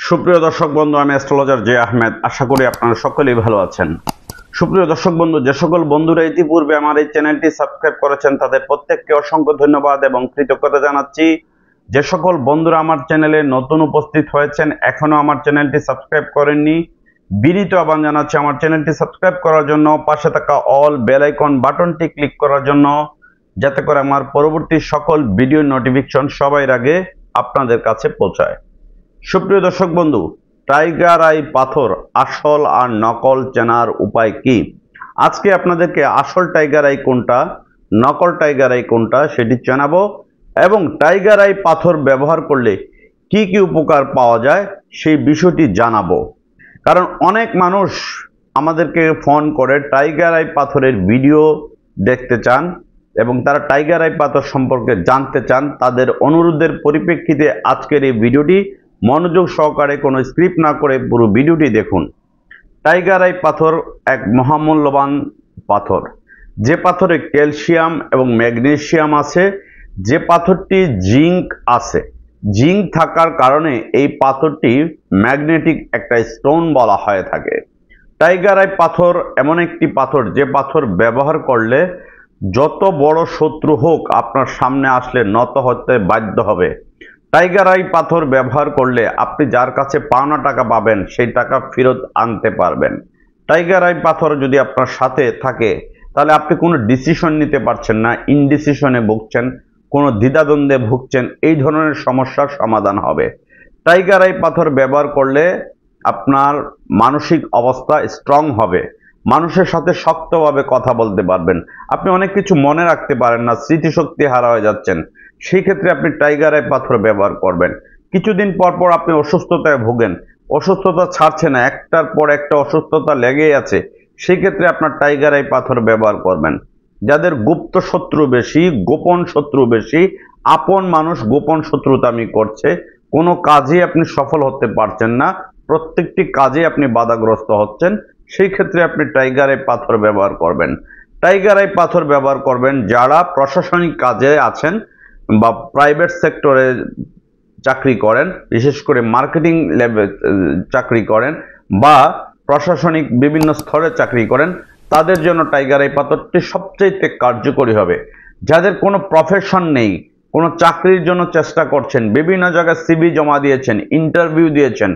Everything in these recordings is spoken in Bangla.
সুপ্রিয় দর্শক বন্ধু, আমি অ্যাস্ট্রোলজার জে আহমেদ। আশা করি আপনারা সকলেই ভালো আছেন। সুপ্রিয় দর্শক বন্ধু, যে সকল বন্ধুরা ইতিপূর্বে আমার এই চ্যানেলটি সাবস্ক্রাইব করেছেন তাদের প্রত্যেককে অসংখ্য ধন্যবাদ এবং কৃতজ্ঞতা জানাচ্ছি। যে সকল বন্ধুরা আমার চ্যানেলে নতুন উপস্থিত হয়েছেন, এখনো আমার চ্যানেলটি সাবস্ক্রাইব করেননি, বিনীত আহ্বান জানাচ্ছি আমার চ্যানেলটি সাবস্ক্রাইব করার জন্য, পাশে থাকা অল বেল আইকন বাটনটি ক্লিক করার জন্য, যাতে করে আমার পরবর্তী সকল ভিডিও নোটিফিকেশন সবার আগে আপনাদের কাছে পৌঁছায়। সুপ্রিয় দর্শক বন্ধু, টাইগার আই পাথর আসল আর নকল চেনার উপায় কি? আজকে আপনাদেরকে আসল টাইগার আই কোনটা, নকল টাইগার আই কোনটা সেটি জানাবো, এবং টাইগার আই পাথর ব্যবহার করলে কি কি উপকার পাওয়া যায় সেই বিষয়টি জানাবো। কারণ অনেক মানুষ আমাদেরকে ফোন করে টাইগার আই পাথরের ভিডিও দেখতে চান এবং তারা টাইগার আই পাথর সম্পর্কে জানতে চান। তাদের অনুরোধের পরিপ্রেক্ষিতে আজকের এই ভিডিওটি মনোযোগ সহকারে, কোনো স্ক্রিপ্ট না করে পুরো ভিডিওটি দেখুন। টাইগার আই পাথর এক মহামূল্যবান পাথর, যে পাথরে ক্যালসিয়াম এবং ম্যাগনেসিয়াম আছে, যে পাথরটি জিঙ্ক আছে। জিঙ্ক থাকার কারণে এই পাথরটি ম্যাগনেটিক একটা স্টোন বলা হয়ে থাকে। টাইগার আই পাথর এমন একটি পাথর, যে পাথর ব্যবহার করলে যত বড় শত্রু হোক আপনার সামনে আসলে নত হতে বাধ্য হবে। টাইগার আই পাথর ব্যবহার করলে আপনি যার কাছে পাওনা টাকা পাবেন সেই টাকা ফেরত আনতে পারবেন। টাইগার আই পাথর যদি আপনার সাথে থাকে তাহলে আপনি কোনো ডিসিশন নিতে পারছেন না, ইনডিসিশনে ভুগছেন, কোনো দ্বিধাদ্বন্দ্বে ভুগছেন, এই ধরনের সমস্যার সমাধান হবে। টাইগার আই পাথর ব্যবহার করলে আপনার মানসিক অবস্থা স্ট্রং হবে, মানুষের সাথে শক্তভাবে কথা বলতে পারবেন, আপনি অনেক কিছু মনে রাখতে পারেন না, স্মৃতিশক্তি হারা হয়ে যাচ্ছেন, সেই ক্ষেত্রে আপনি টাইগার আই পাথর ব্যবহার করবেন। কিছুদিন পর পর আপনি অসুস্থতায় ভোগেন, অসুস্থতা ছাড়ছে না, একটার পর একটা অসুস্থতা লেগেই আছে, সেই ক্ষেত্রে আপনার টাইগার আই পাথর ব্যবহার করবেন। যাদের গুপ্ত শত্রু বেশি, গোপন শত্রু বেশি, আপন মানুষ গোপন শত্রুতামি করছে, কোনো কাজে আপনি সফল হতে পারছেন না, প্রত্যেকটি কাজে আপনি বাধাগ্রস্ত হচ্ছেন, সেই ক্ষেত্রে আপনি টাইগার আই পাথর ব্যবহার করবেন। টাইগার আই পাথর ব্যবহার করবেন যারা প্রশাসনিক কাজে আছেন বা প্রাইভেট সেক্টরে চাকরি করেন, বিশেষ করে মার্কেটিং লেভেল চাকরি করেন বা প্রশাসনিক বিভিন্ন স্তরে চাকরি করেন, তাদের জন্য টাইগার আই পাথরটি সবচেয়ে কার্যকরী হবে। যাদের কোনো প্রফেশন নেই, কোনো চাকরির জন্য চেষ্টা করছেন, বিভিন্ন জায়গায় সিভি জমা দিয়েছেন, ইন্টারভিউ দিয়েছেন,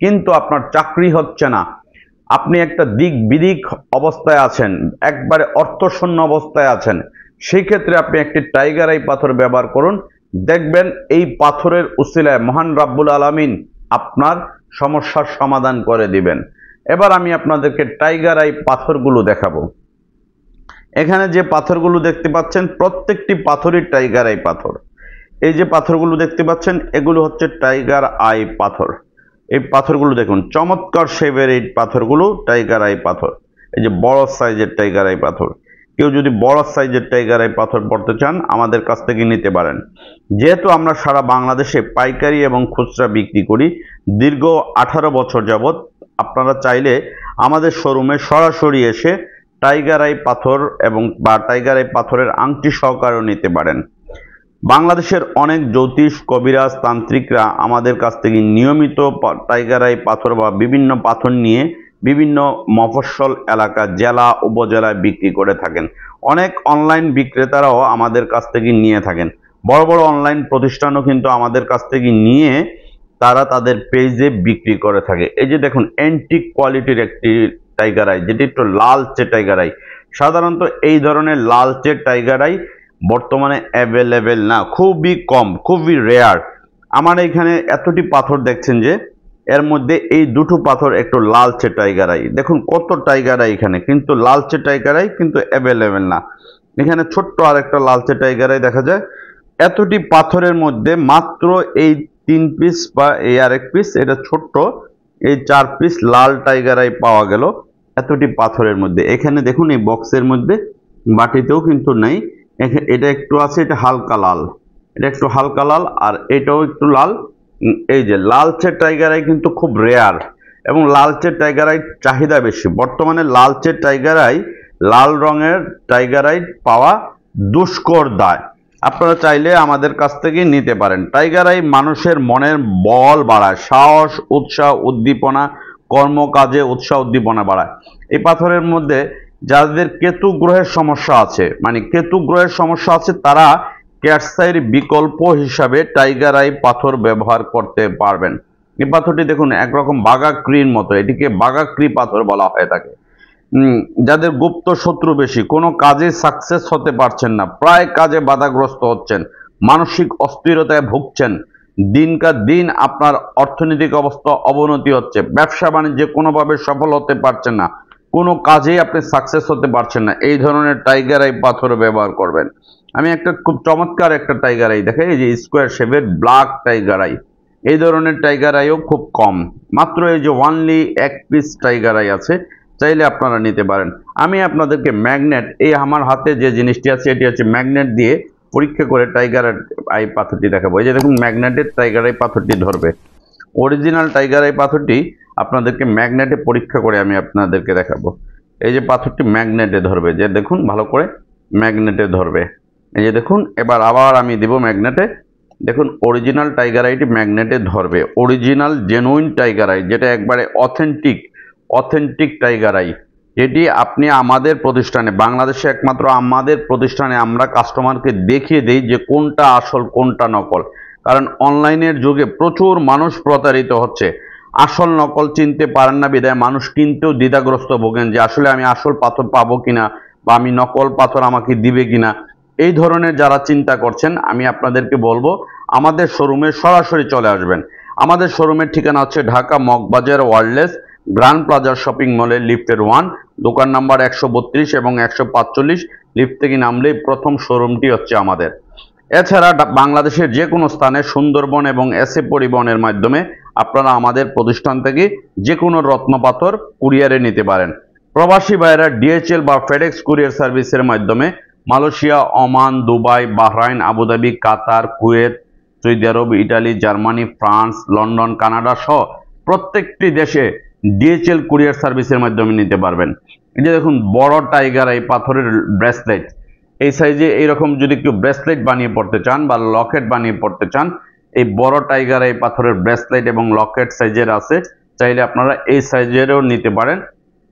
কিন্তু আপনার চাকরি হচ্ছে না, আপনি একটা দিক বিদিক অবস্থায় আছেন, একবারে অর্থশূন্য অবস্থায় আছেন, সেই ক্ষেত্রে আপনি একটি টাইগার আই পাথর ব্যবহার করুন। দেখবেন এই পাথরের উসিলায় মহান রাব্বুল আলামিন আপনার সমস্যার সমাধান করে দিবেন। এবার আমি আপনাদেরকে টাইগার আই পাথরগুলো দেখাবো। এখানে যে পাথরগুলো দেখতে পাচ্ছেন প্রত্যেকটি পাথরই টাইগার আই পাথর। এই যে পাথরগুলো দেখতে পাচ্ছেন এগুলো হচ্ছে টাইগার আই পাথর। এই পাথরগুলো দেখুন, চমৎকার শেপের এই পাথরগুলো টাইগার আই পাথর। এই যে বড় সাইজের টাইগার আই পাথর, কেউ যদি বড় সাইজের টাইগার আই পাথর পড়তে চান আমাদের কাছ থেকে নিতে পারেন। যেহেতু আমরা সারা বাংলাদেশে পাইকারি এবং খুচরা বিক্রি করি দীর্ঘ 18 বছর যাবত, আপনারা চাইলে আমাদের শোরুমে সরাসরি এসে টাইগার আই পাথর এবং বা টাইগার আই পাথরের আংটি সহকারেও নিতে পারেন। বাংলাদেশের অনেক জ্যোতিষ, কবিরাজ, তান্ত্রিকরা আমাদের কাছ থেকে নিয়মিত টাইগার আই পাথর বা বিভিন্ন পাথর নিয়ে বিভিন্ন মফস্বল এলাকা, জেলা, উপজেলায় বিক্রি করে থাকেন। অনেক অনলাইন বিক্রেতারাও আমাদের কাছ থেকে নিয়ে থাকেন। বড় বড় অনলাইন প্রতিষ্ঠানও কিন্তু আমাদের কাছ থেকে নিয়ে তারা তাদের পেজে বিক্রি করে থাকে। এই যে দেখুন, অ্যান্টিক কোয়ালিটির একটি টাইগার আই, যেটি একটু লালচে টাইগার আই। সাধারণত এই ধরনের লালচে টাইগার আই বর্তমানে অ্যাভেলেবেল না, খুবই কম, খুবই রেয়ার। আমার এখানে এতটি পাথর দেখছেন যে এর মধ্যে এই দুটো পাথর একটু লালচে টাইগার আই। দেখুন কত টাইগার আই এখানে, কিন্তু লালচে টাইগার আই কিন্তু অ্যাভেলেবেল না। এখানে ছোট্ট আর একটা লালচে টাইগার আই দেখা যায়। এতটি পাথরের মধ্যে মাত্র এই 3 পিস বা এই আরেক পিস, এটা ছোট্ট, এই 4 পিস লাল টাইগার আই পাওয়া গেল এতটি পাথরের মধ্যে। এখানে দেখুন এই বক্সের মধ্যে, বাটিতেও কিন্তু নেই, এটা একটু আছে, এটা হালকা লাল, এটা একটু হালকা লাল, আর এটাও একটু লাল। এই যে লালচে টাইগার আই কিন্তু খুব রেয়ার এবং লালচে টাইগার আই চাহিদা বেশি। বর্তমানে লালচে টাইগার আই, লাল রঙের টাইগার আই পাওয়া দুষ্কর দায়। আপনারা চাইলে আমাদের কাছ থেকে নিতে পারেন। টাইগার আই মানুষের মনের বল বাড়ায়, সাহস, উৎসাহ, উদ্দীপনা, কর্মকাজে উৎসাহ উদ্দীপনা বাড়ায়। এই পাথরের মধ্যে যাদের কেতু গ্রহের সমস্যা আছে, মানে কেতু গ্রহের সমস্যা আছে, তারা ক্যাটসাইর বিকল্প হিসাবে টাইগার আই পাথর ব্যবহার করতে পারবেন। এই পাথরটি দেখুন একরকম বাগাক্রির মতো, এটিকে বাগাক্রি পাথর বলা হয়ে থাকে। যাদের গুপ্ত শত্রু বেশি, কোনো কাজে সাকসেস হতে পারছেন না, প্রায় কাজে বাধাগ্রস্ত হচ্ছেন, মানসিক অস্থিরতায় ভুগছেন, দিনকার দিন আপনার অর্থনৈতিক অবস্থা অবনতি হচ্ছে, ব্যবসা বাণিজ্যে কোনোভাবে সফল হতে পারছেন না, কোনো কাজেই আপনি সাকসেস হতে পারছেন না, এই ধরনের টাইগার আই পাথর ব্যবহার করবেন। আমি একটা খুব চমৎকার একটা টাইগার আই দেখাই, এই যে স্কোয়ার শেপের ব্ল্যাক টাইগার আই। এই ধরনের টাইগার আইও খুব কম, মাত্র এই যে অনলি এক পিস টাইগার আই আছে, চাইলে আপনারা নিতে পারেন। আমি আপনাদেরকে ম্যাগনেট, এই আমার হাতে যে জিনিসটি আছে এটি হচ্ছে ম্যাগনেট দিয়ে পরীক্ষা করে টাইগার আই পাথরটি দেখাবো। এই যে দেখুন ম্যাগনেটের টাইগার আই পাথরটি ধরবে, অরিজিনাল টাইগার আই পাথরটি আপনাদেরকে ম্যাগনেটে পরীক্ষা করে আমি আপনাদেরকে দেখাবো। এই যে পাথরটি ম্যাগনেটে ধরবে, যে দেখুন ভালো করে ম্যাগনেটে ধরবে। এই যে দেখুন, এবার আবার আমি দিব ম্যাগনেটে, দেখুন অরিজিনাল টাইগার আইটি ম্যাগনেটে ধরবে, অরিজিনাল জেনুইন টাইগার আই, যেটা একবারে অথেন্টিক টাইগার আই। এটি আপনি আমাদের প্রতিষ্ঠানে, বাংলাদেশে একমাত্র আমাদের প্রতিষ্ঠানে আমরা কাস্টমারকে দেখিয়ে দিই যে কোনটা আসল কোনটা নকল। কারণ অনলাইনের যুগে প্রচুর মানুষ প্রতারিত হচ্ছে, আসল নকল চিনতে পারেন না বিধায় মানুষ কিনতেও দ্বিধাগ্রস্ত ভোগেন যে আসলে আমি আসল পাথর পাবো কিনা, বা আমি নকল পাথর আমাকে দিবে কিনা। এই ধরনের যারা চিন্তা করছেন, আমি আপনাদেরকে বলবো আমাদের শোরুমে সরাসরি চলে আসবেন। আমাদের শোরুমের ঠিকানা হচ্ছে Dhaka Moghbazar ওয়ার্ল্ডলেস grand plaza shopping মলের লিফটের 1, দোকান নাম্বার 132 এবং 145। লিফট থেকে নামলেই প্রথম শোরুমটি হচ্ছে আমাদের। এছাড়া বাংলাদেশের যে কোনো স্থানে সুন্দরবন এবং এসএ পরিবহনের মাধ্যমে আপনারা আমাদের প্রতিষ্ঠান থেকে যে কোনো রত্নপাথর কুরিয়ারে নিতে পারেন। প্রবাসী ভাইয়েরা ডিএচএল বা ফেডেক্স কুরিয়ার সার্ভিসের মাধ্যমে Malaysia, Oman, Dubai, Bahrain, Abu Dhabi, Qatar, Kuwait, Saudi Arabia, Italy, Germany, France, London, Canada সহ প্রত্যেকটি দেশে ডিএচএল কুরিয়ার সার্ভিসের মাধ্যমে নিতে পারবেন। এই যে দেখুন বড় টাইগার এই পাথরের ব্রেসলেট, এই সাইজে এইরকম যদি একটু ব্রেসলেট বানিয়ে পড়তে চান বা লকেট বানিয়ে পড়তে চান, এই বড় টাইগার এই পাথরের ব্রেসলেট এবং লকেট সাইজের আছে, চাইলে আপনারা এই সাইজেরও নিতে পারেন।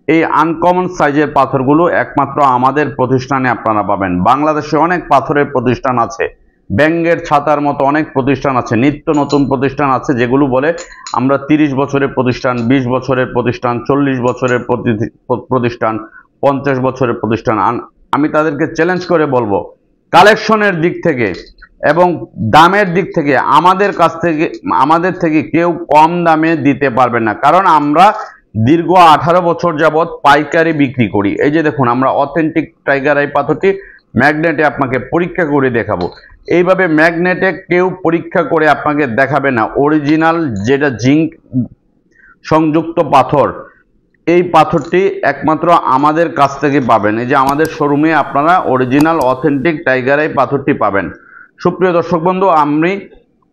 এই আনকমন সাইজের পাথরগুলো একমাত্র আমাদের প্রতিষ্ঠানে আপনারা পাবেন। বাংলাদেশে অনেক পাথরের প্রতিষ্ঠান আছে, ব্যাঙ্গের ছাতার মতো অনেক প্রতিষ্ঠান আছে, নিত্য নতুন প্রতিষ্ঠান আছে, যেগুলো বলে আমরা 30 বছরের প্রতিষ্ঠান, 20 বছরের প্রতিষ্ঠান, 40 বছরের প্রতিষ্ঠান, 50 বছরের প্রতিষ্ঠান। আমি তাদেরকে চ্যালেঞ্জ করে বলবো, কালেকশনের দিক থেকে এবং দামের দিক থেকে আমাদের থেকে কেউ কম দামে দিতে পারবেন না। কারণ আমরা দীর্ঘ 18 বছর যাবৎ পাইকারি বিক্রি করি। এই যে দেখুন আমরা অথেন্টিক টাইগার আই পাথরটি ম্যাগনেটে আপনাকে পরীক্ষা করে দেখাবো। এইভাবে ম্যাগনেটে কেউ পরীক্ষা করে আপনাকে দেখাবে না। অরিজিনাল যেটা জিঙ্ক সংযুক্ত পাথর, এই পাথরটি একমাত্র আমাদের কাছ থেকে পাবেন। এই যে আমাদের শোরুমে আপনারা অরিজিনাল অথেন্টিক টাইগার আই পাথরটি পাবেন। সুপ্রিয় দর্শক বন্ধু, আপনি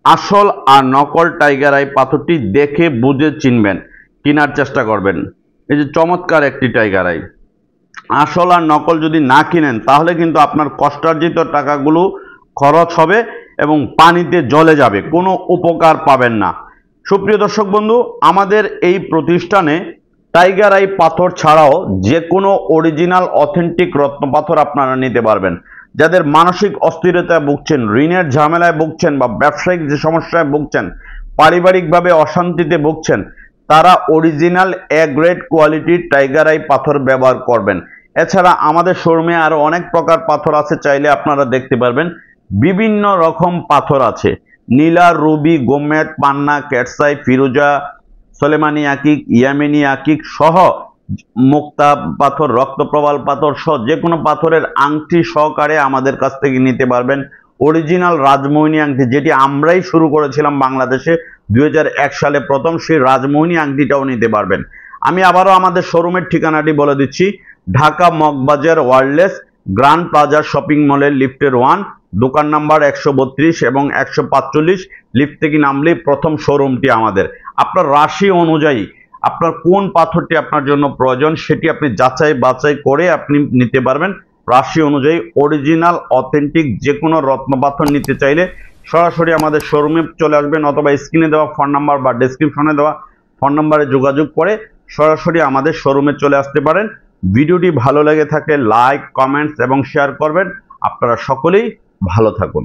আসল আর নকল টাইগার আই পাথরটি দেখে বুঝে চিনবেন, কেনার চেষ্টা করবেন। এই যে চমৎকার একটি টাইগার আই, আসল আর নকল যদি না কিনেন তাহলে কিন্তু আপনার কষ্টার্জিত টাকাগুলো খরচ হবে এবং পানিতে জ্বলে যাবে, কোনো উপকার পাবেন না। সুপ্রিয় দর্শক বন্ধু, আমাদের এই প্রতিষ্ঠানে টাইগার আই পাথর ছাড়াও যে কোনো অরিজিনাল অথেন্টিক রত্ন পাথর আপনারা নিতে পারবেন। যাদের মানসিক অস্থিরতায় ভুগছেন, ঋণের ঝামেলায় ভুগছেন, বা ব্যবসায়িক যে সমস্যায় ভুগছেন, পারিবারিকভাবে অশান্তিতে ভুগছেন, তারা অরিজিনাল এ গ্রেড কোয়ালিটির টাইগার আই পাথর ব্যবহার করবেন। এছাড়া আমাদের শোরুমে আরো অনেক প্রকার পাথর আছে, চাইলে আপনারা দেখতে পারবেন। বিভিন্ন রকম পাথর আছে, নীলা, রুবি, গোমেদ, পান্না, ক্যাটসাই, ফিরোজা, সোলেমানি আকিক, ইয়ামেনি আকিক সহ মুক্তা পাথর, রক্তপ্রবাল পাথর সহ যে কোনো পাথরের আংটি সহকারে আমাদের কাছ থেকে নিতে পারবেন। অরিজিনাল রাজমোহিনী আংটি, যেটি আমরাই শুরু করেছিলাম বাংলাদেশে 2001 সালে প্রথম, সেই রাজমোহিনী আংটিটাও নিতে পারবেন। আমি আবারও আমাদের শোরুমের ঠিকানাটি বলে দিচ্ছি, Dhaka Moghbazar ওয়ার্ল্ডলেস grand plaza shopping মলের লিফটের 1, দোকান নাম্বার 132 এবং 145। লিফট থেকে নামলে প্রথম শোরুমটি আমাদের। আপনার রাশি অনুযায়ী আপনার কোন পাথরটি আপনার জন্য প্রয়োজন সেটি আপনি যাচাই বাছাই করে আপনি নিতে পারবেন। রাশি অনুযায়ী অরিজিনাল অথেন্টিক যে কোনো রত্নপাথর নিতে চাইলে সরাসরি আমাদের শোরুমে চলে আসবেন, অথবা স্ক্রিনে দেওয়া ফোন নাম্বার বা ডেসক্রিপশনে দেওয়া ফোন নাম্বারে যোগাযোগ করে সরাসরি আমাদের শোরুমে চলে আসতে পারেন। ভিডিওটি ভালো লেগে থাকলে লাইক, কমেন্টস এবং শেয়ার করবেন। আপনারা সকলেই ভালো থাকুন।